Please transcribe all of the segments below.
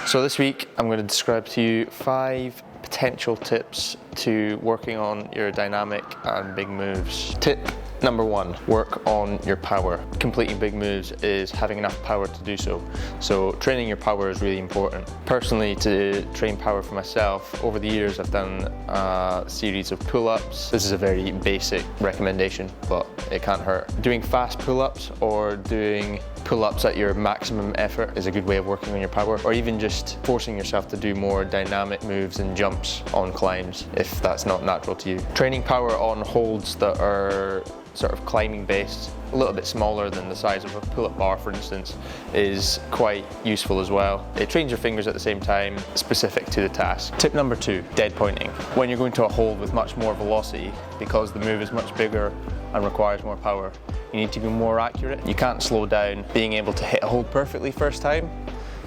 So this week I'm going to describe to you 5 potential tips to working on your dynamic and big moves. Tip number 1, work on your power. Completing big moves is having enough power to do so. So training your power is really important. Personally, to train power for myself, over the years I've done a series of pull-ups. This is a very basic recommendation, but it can't hurt. Doing fast pull-ups or doing pull-ups at your maximum effort is a good way of working on your power, or even just forcing yourself to do more dynamic moves and jumps on climbs if that's not natural to you. Training power on holds that are sort of climbing based, a little bit smaller than the size of a pull-up bar for instance, is quite useful as well. It trains your fingers at the same time, specific to the task. Tip number 2, dead pointing. When you're going to a hold with much more velocity, because the move is much bigger and requires more power, you need to be more accurate. You can't slow down. Being able to hit a hold perfectly first time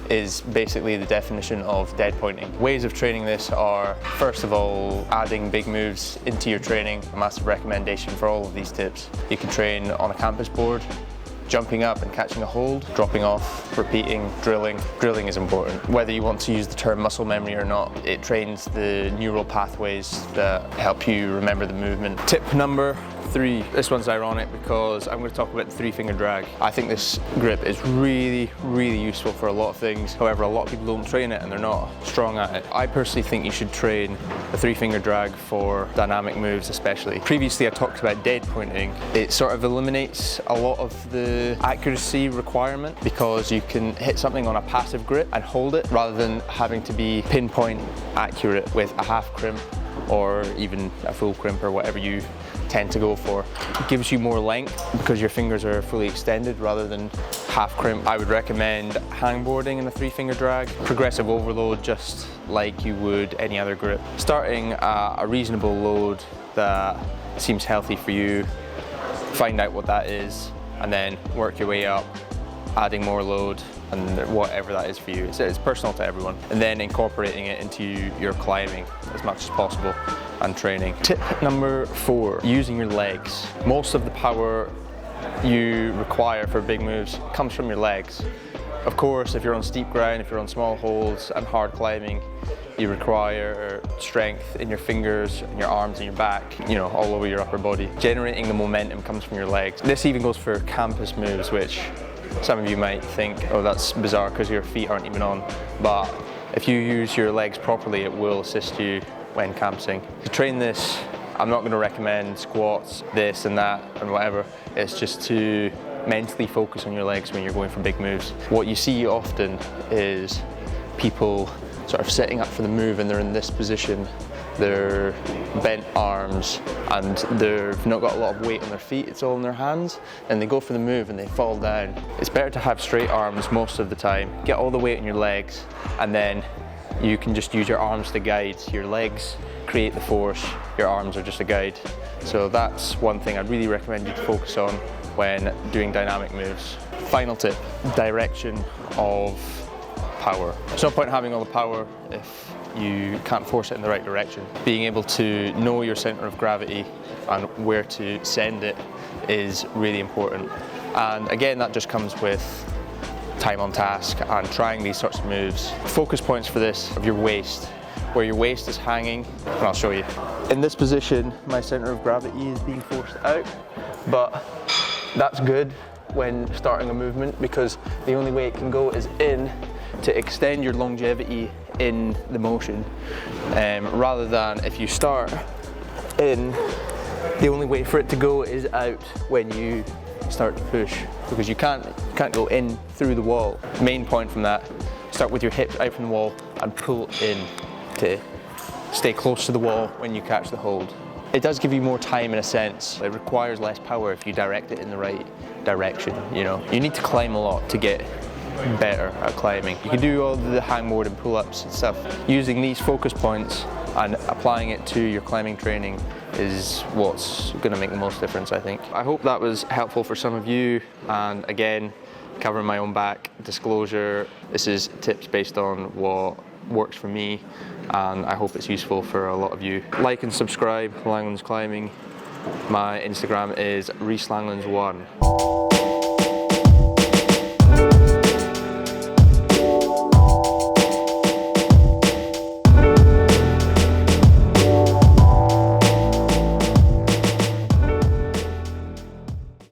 is basically the definition of dead pointing. Ways of training this are, first of all, adding big moves into your training. A massive recommendation for all of these tips. You can train on a campus board, jumping up and catching a hold, dropping off, repeating, drilling. Drilling is important. Whether you want to use the term muscle memory or not, it trains the neural pathways that help you remember the movement. Tip number 3. This one's ironic because I'm going to talk about the 3-finger drag. I think this grip is really useful for a lot of things. However, a lot of people don't train it and they're not strong at it. I personally think you should train the 3-finger drag for dynamic moves especially. Previously I talked about dead pointing. It sort of eliminates a lot of the accuracy requirement because you can hit something on a passive grip and hold it rather than having to be pinpoint accurate with a half crimp or even a full crimp or whatever you tend to go for. It gives you more length because your fingers are fully extended rather than half crimp. I would recommend hangboarding in a 3-finger drag. Progressive overload just like you would any other grip. Starting at a reasonable load that seems healthy for you, find out what that is and then work your way up, adding more load and whatever that is for you. It's personal to everyone. And then incorporating it into your climbing as much as possible and training. Tip number 4, using your legs. Most of the power you require for big moves comes from your legs. Of course, if you're on steep ground, if you're on small holds and hard climbing, you require strength in your fingers, in your arms and your back, all over your upper body. Generating the momentum comes from your legs. This even goes for campus moves, which some of you might think, oh, that's bizarre because your feet aren't even on. But if you use your legs properly, it will assist you when campsing. To train this, I'm not going to recommend squats, this and that and whatever. It's just to mentally focus on your legs when you're going for big moves. What you see often is people sort of setting up for the move and they're in this position. They're bent arms and they've not got a lot of weight on their feet, it's all in their hands, and they go for the move and they fall down. It's better to have straight arms most of the time, get all the weight in your legs, and then you can just use your arms to guide. Your legs create the force, your arms are just a guide. So that's one thing I'd really recommend you to focus on when doing dynamic moves. Final tip, direction of power. There's no point having all the power if you can't force it in the right direction. Being able to know your center of gravity and where to send it is really important. And again, that just comes with time on task and trying these sorts of moves. Focus points for this of your waist, where your waist is hanging, and I'll show you. In this position, my center of gravity is being forced out, but that's good when starting a movement because the only way it can go is in to extend your longevity in the motion, rather than if you start in, the only way for it to go is out when you start to push, because you can't go in through the wall. Main point from that, start with your hips out from the wall and pull in to stay close to the wall when you catch the hold. It does give you more time in a sense. It requires less power if you direct it in the right direction, You need to climb a lot to get better at climbing. You can do all the hangboard and pull-ups and stuff. Using these focus points and applying it to your climbing training is what's going to make the most difference, I think. I hope that was helpful for some of you, and again, covering my own back, disclosure, this is tips based on what works for me, and I hope it's useful for a lot of you. Like and subscribe, Langlands Climbing. My Instagram is Rhys Langlands 1.